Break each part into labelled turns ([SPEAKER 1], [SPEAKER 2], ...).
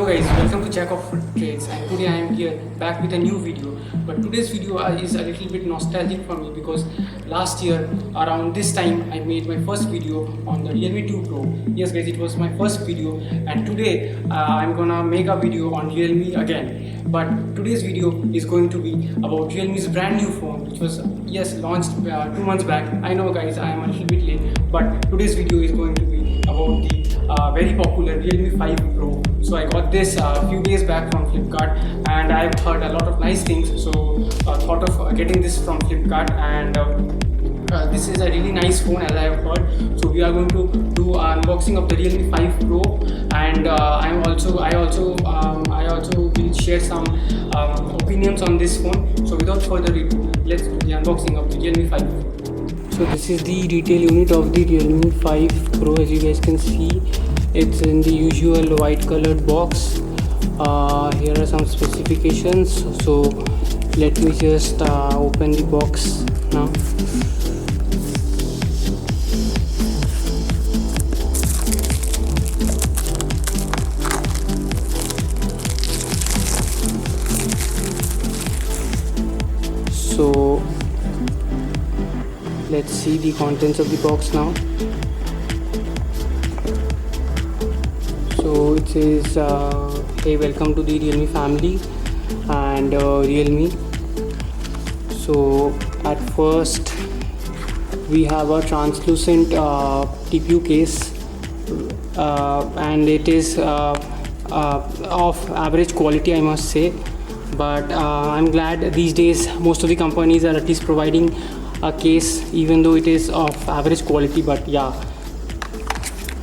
[SPEAKER 1] Hello guys, welcome to Jack of Trades, and today I am here back with a new video. But today's video is a little bit nostalgic for me because last year around this time I made my first video on the Realme 2 Pro. Yes guys, it was my first video, and today I'm gonna make a video on Realme again. But today's video is going to be about Realme's brand new phone, which was launched 2 months back. I know guys, I am a little bit late, but today's video is going to be about the very popular Realme 5 Pro. So I got this a few days back from Flipkart, and I've heard a lot of nice things. So thought of getting this from Flipkart, and this is a really nice phone as I have heard. So we are going to do an unboxing of the Realme 5 Pro, and I also will share some opinions on this phone. So without further ado, let's do the unboxing of the Realme 5. So this is the retail unit of the Realme 5 Pro. As you guys can see, it's in the usual white colored box. Here are some specifications. So let me just open the box now. So let's see the contents of the box now. So it says, hey, welcome to the Realme family and Realme. So at first we have a translucent TPU case, and it is of average quality, I must say. But I'm glad these days most of the companies are at least providing a case, even though it is of average quality. But yeah,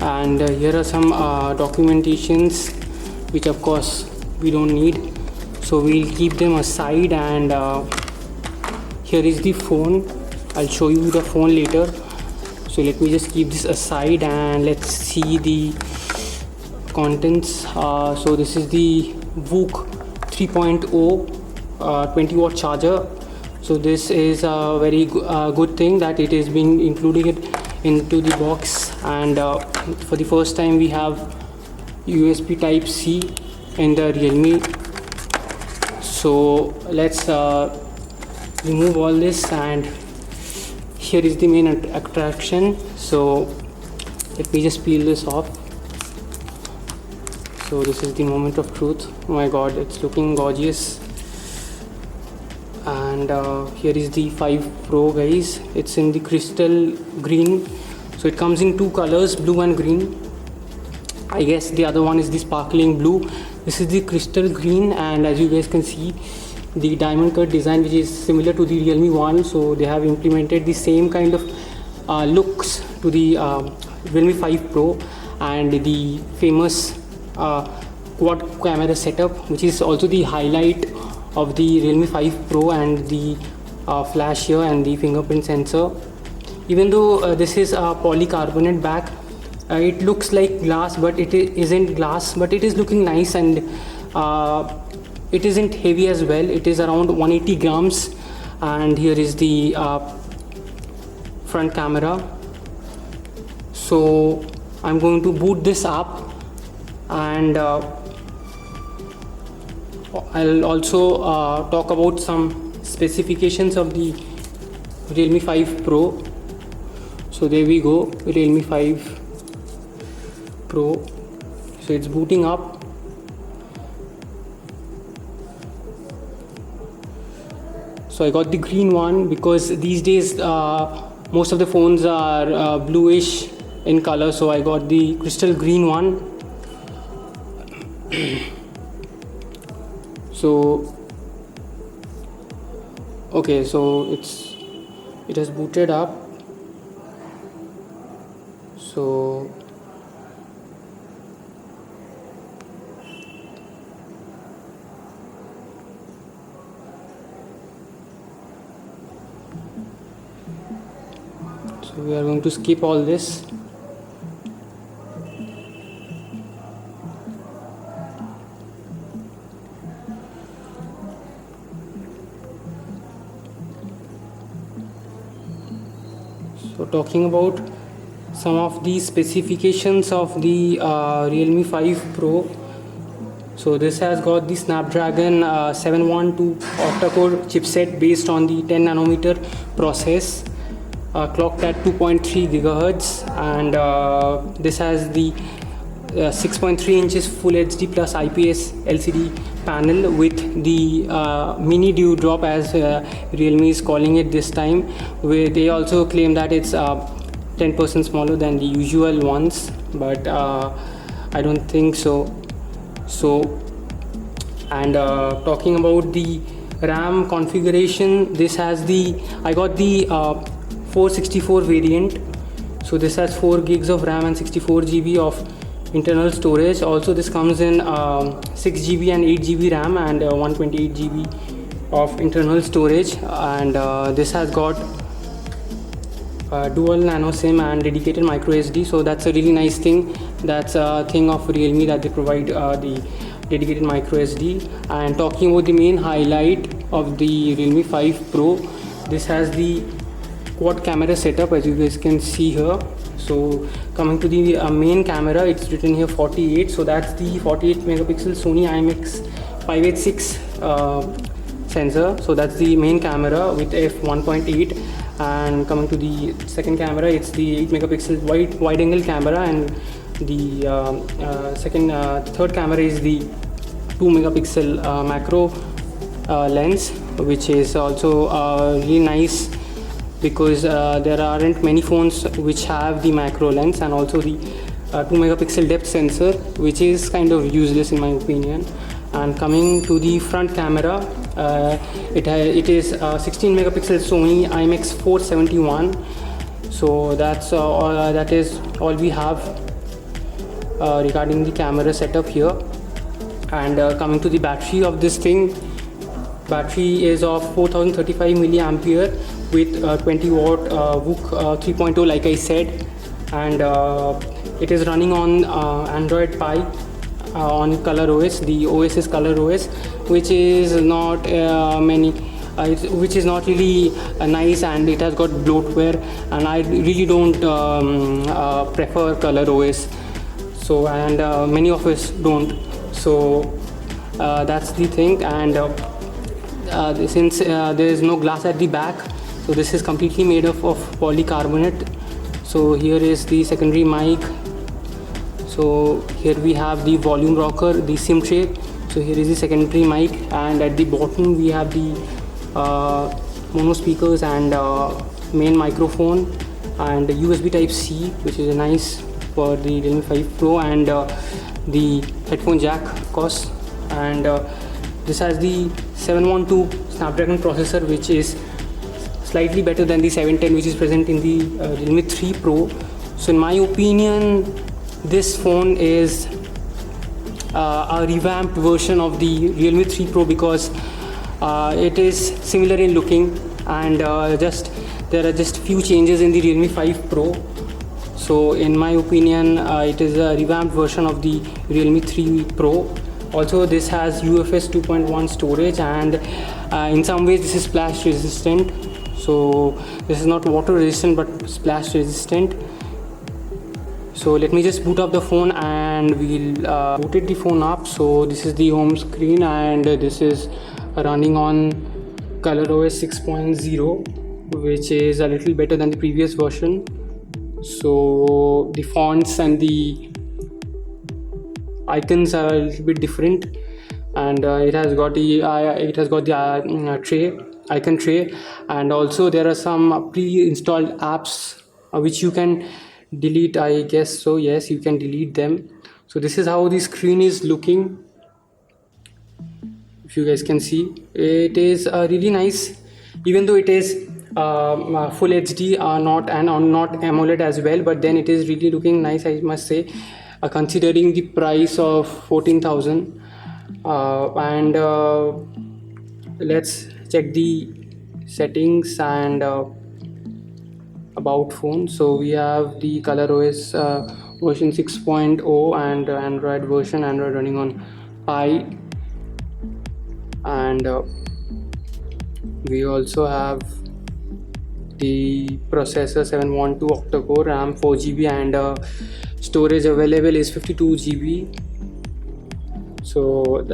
[SPEAKER 1] and here are some documentations which of course we don't need, so we'll keep them aside. And here is the phone. I'll show you the phone later, so let me just keep this aside and let's see the contents. So this is the VOOC 3.0 20 watt charger. So this is a very good thing that it is being included into the box, and for the first time we have USB type C in the Realme. So let's remove all this, and here is the main attraction. So let me just peel this off. So this is the moment of truth. Oh my god, it's looking gorgeous. And here is the 5 Pro, guys. It's in the crystal green. So it comes in two colors, blue and green. I guess the other one is the sparkling blue. This is the crystal green, and as you guys can see, the diamond cut design, which is similar to the Realme 1. So they have implemented the same kind of looks to the Realme 5 Pro, and the famous quad camera setup, which is also the highlight of the Realme 5 Pro, and the flash here and the fingerprint sensor. Even though this is a polycarbonate back, it looks like glass, but it isn't glass, but it is looking nice, and it isn't heavy as well. It is around 180 grams. And here is the front camera. So I'm going to boot this up, and I'll also talk about some specifications of the Realme 5 Pro. So there we go, Realme 5 Pro. So it's booting up. So I got the green one because these days most of the phones are bluish in color, so I got the crystal green one. So okay, so it has booted up. So we are going to skip all this. So talking about some of the specifications of the Realme 5 Pro. So this has got the Snapdragon 712 octa-core chipset based on the 10 nanometer process, clocked at 2.3 gigahertz, and this has the 6.3 inches Full HD plus IPS LCD panel with the mini dewdrop, as Realme is calling it this time. Where they also claim that it's 10% smaller than the usual ones, but I don't think so. And talking about the RAM configuration, this has the I got the 464 variant. So this has 4 gigs of RAM and 64 GB of internal storage. Also this comes in 6 GB and 8 GB RAM and 128 GB of internal storage, and this has got dual nano SIM and dedicated micro SD. So that's a really nice thing. That's a thing of Realme, that they provide the dedicated micro SD. And talking about the main highlight of the Realme 5 Pro, this has the quad camera setup, as you guys can see here. So coming to the main camera, it's written here 48. So that's the 48 megapixel Sony IMX586 sensor. So that's the main camera with f1.8. And coming to the second camera, it's the 8 megapixel wide angle camera, and the third camera is the 2 megapixel macro lens, which is also really nice, because there aren't many phones which have the macro lens, and also the 2 megapixel depth sensor, which is kind of useless in my opinion. And coming to the front camera, it is 16 megapixel Sony IMX471. So that is all we have regarding the camera setup here. And coming to the battery of this thing, battery is of 4035 milliampere with 20 watt VOOC 3.0, like I said, and it is running on Android Pie on ColorOS. The OS is ColorOS, which is not which is not really nice, and it has got bloatware, and I really don't prefer ColorOS. So, and many of us don't. So that's the thing. And since there is no glass at the back, so this is completely made of polycarbonate. So here is the secondary mic. So here we have the volume rocker, the SIM tray. So here is the secondary mic, and at the bottom we have the mono speakers and main microphone, and USB type C, which is nice for the Realme 5 Pro, and the headphone jack, of course. And this has the 712 Snapdragon processor, which is slightly better than the 710 which is present in the Realme 3 Pro. So in my opinion, this phone is a revamped version of the Realme 3 Pro, because it is similar in looking, and there are just few changes in the Realme 5 Pro. So in my opinion, it is a revamped version of the Realme 3 Pro. Also this has UFS 2.1 storage, and in some ways this is splash resistant. So this is not water resistant but splash resistant. So let me just boot up the phone, and we'll booted the phone up. So this is the home screen, and this is running on ColorOS 6.0, which is a little better than the previous version. So the fonts and the icons are a little bit different, and it has got the icon tray, and also there are some pre-installed apps which you can delete, I guess. So yes, you can delete them. So this is how the screen is looking. If you guys can see, it is really nice, even though it is full HD, not AMOLED as well, but then it is really looking nice, I must say, considering the price of 14,000. And let's check the settings and about phone. So we have the ColorOS version 6.0 and Android running on Pie, and we also have the processor 712 octa-core, RAM 4 GB, and storage available is 52 GB. So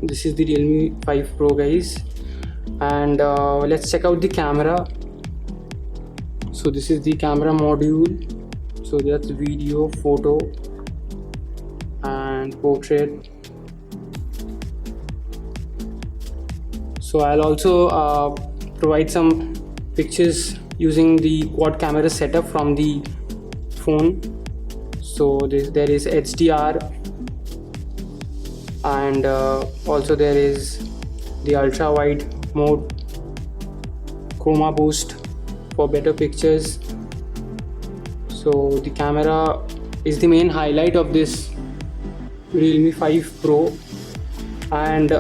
[SPEAKER 1] this is the Realme 5 Pro guys, and let's check out the camera. So this is the camera module. So that's video, photo and portrait. So I'll also provide some pictures using the quad camera setup from the phone. So there is HDR, and also there is the ultra wide mode, chroma boost for better pictures. So the camera is the main highlight of this Realme 5 Pro, and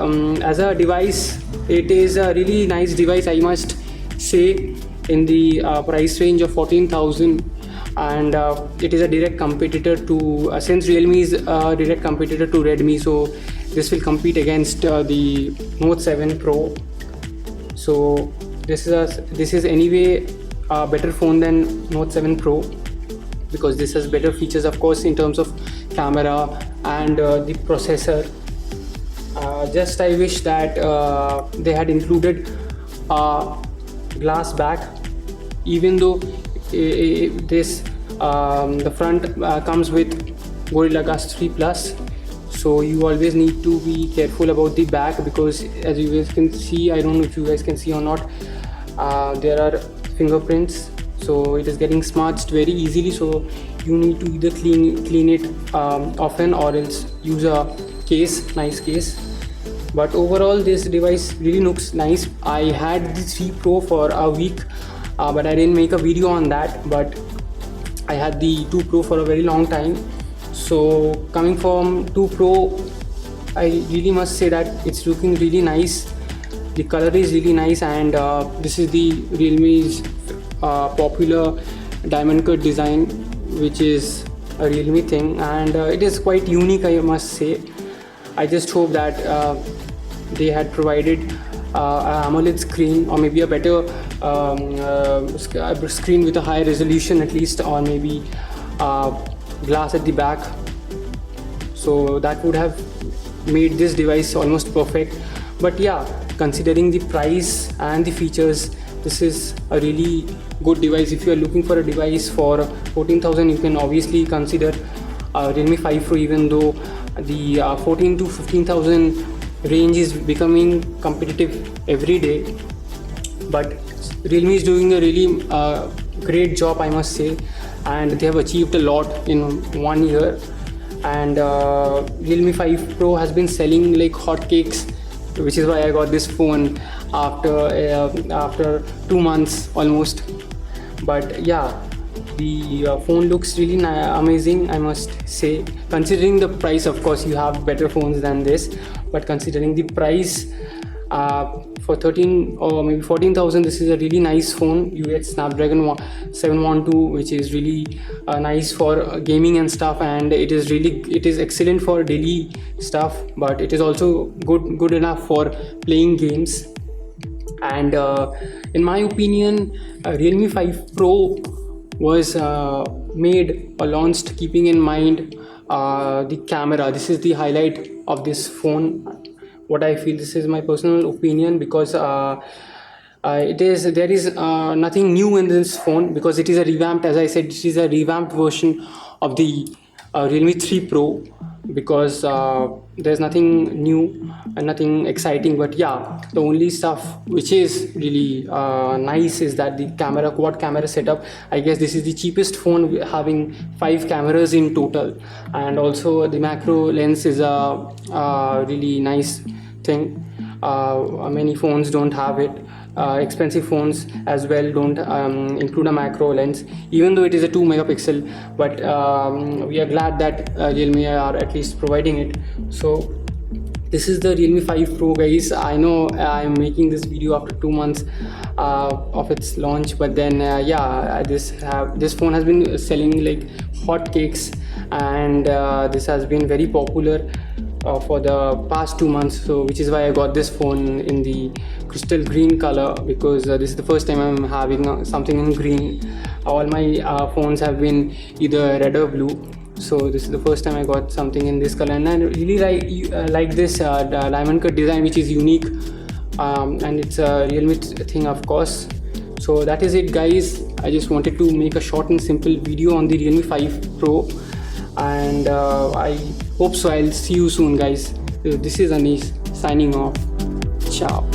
[SPEAKER 1] as a device it is a really nice device, I must say, in the price range of 14,000, and it is a direct competitor to since Realme is a direct competitor to Redmi, so this will compete against the Note 7 Pro. So this is anyway a better phone than Note 7 Pro, because this has better features, of course, in terms of camera and the processor. Just I wish that they had included glass back, even though this the front comes with Gorilla Glass 3 Plus. So you always need to be careful about the back, because as you guys can see, I don't know if you guys can see or not, there are fingerprints, so it is getting smudged very easily. So you need to either clean it often, or else use a nice case. But overall this device really looks nice. I had the 3 Pro for a week, but I didn't make a video on that. But I had the 2 Pro for a very long time. So coming from 2 Pro, I really must say that it's looking really nice. The color is really nice, and this is the Realme's popular diamond cut design, which is a Realme thing, and it is quite unique, I must say. I just hope that they had provided an AMOLED screen, or maybe a better screen with a higher resolution at least, or maybe glass at the back. So that would have made this device almost perfect. But yeah, considering the price and the features, this is a really good device. If you are looking for a device for 14,000, you can obviously consider Realme 5 Pro, even though the 14 to 15,000 range is becoming competitive every day. But Realme is doing a really great job, I must say, and they have achieved a lot in 1 year. And Realme 5 Pro has been selling like hotcakes, which is why I got this phone after 2 months almost. But yeah, the phone looks really amazing, I must say. Considering the price, of course you have better phones than this, but considering the price, for 13 or maybe 14,000, this is a really nice phone. You get Snapdragon 712, which is really nice for gaming and stuff, and it is excellent for daily stuff, but it is also good enough for playing games. And in my opinion, Realme 5 Pro was made or launched keeping in mind the camera. This is the highlight of this phone, what I feel. This is my personal opinion, because there is nothing new in this phone, because it is a revamped, as I said, it is a revamped version of the Realme 3 Pro, because there's nothing new and nothing exciting. But yeah, the only stuff which is really nice is that the quad camera setup. I guess this is the cheapest phone having 5 cameras in total, and also the macro lens is a really nice thing. Many phones don't have it. Expensive phones as well don't include a macro lens, even though it is a 2 megapixel. But we are glad that Realme are at least providing it. So this is the Realme 5 Pro, guys. I know I'm making this video after 2 months of its launch, but then yeah, this phone has been selling like hotcakes, and this has been very popular for the past 2 months. So which is why I got this phone in the crystal green color, because this is the first time I'm having something in green. All my phones have been either red or blue, So this is the first time I got something in this color, and I really like this diamond cut design, which is unique, and it's a Realme thing, of course. So that is it, guys. I just wanted to make a short and simple video on the Realme 5 Pro, and I hope so. I'll see you soon, guys. This is Anish signing off. Ciao.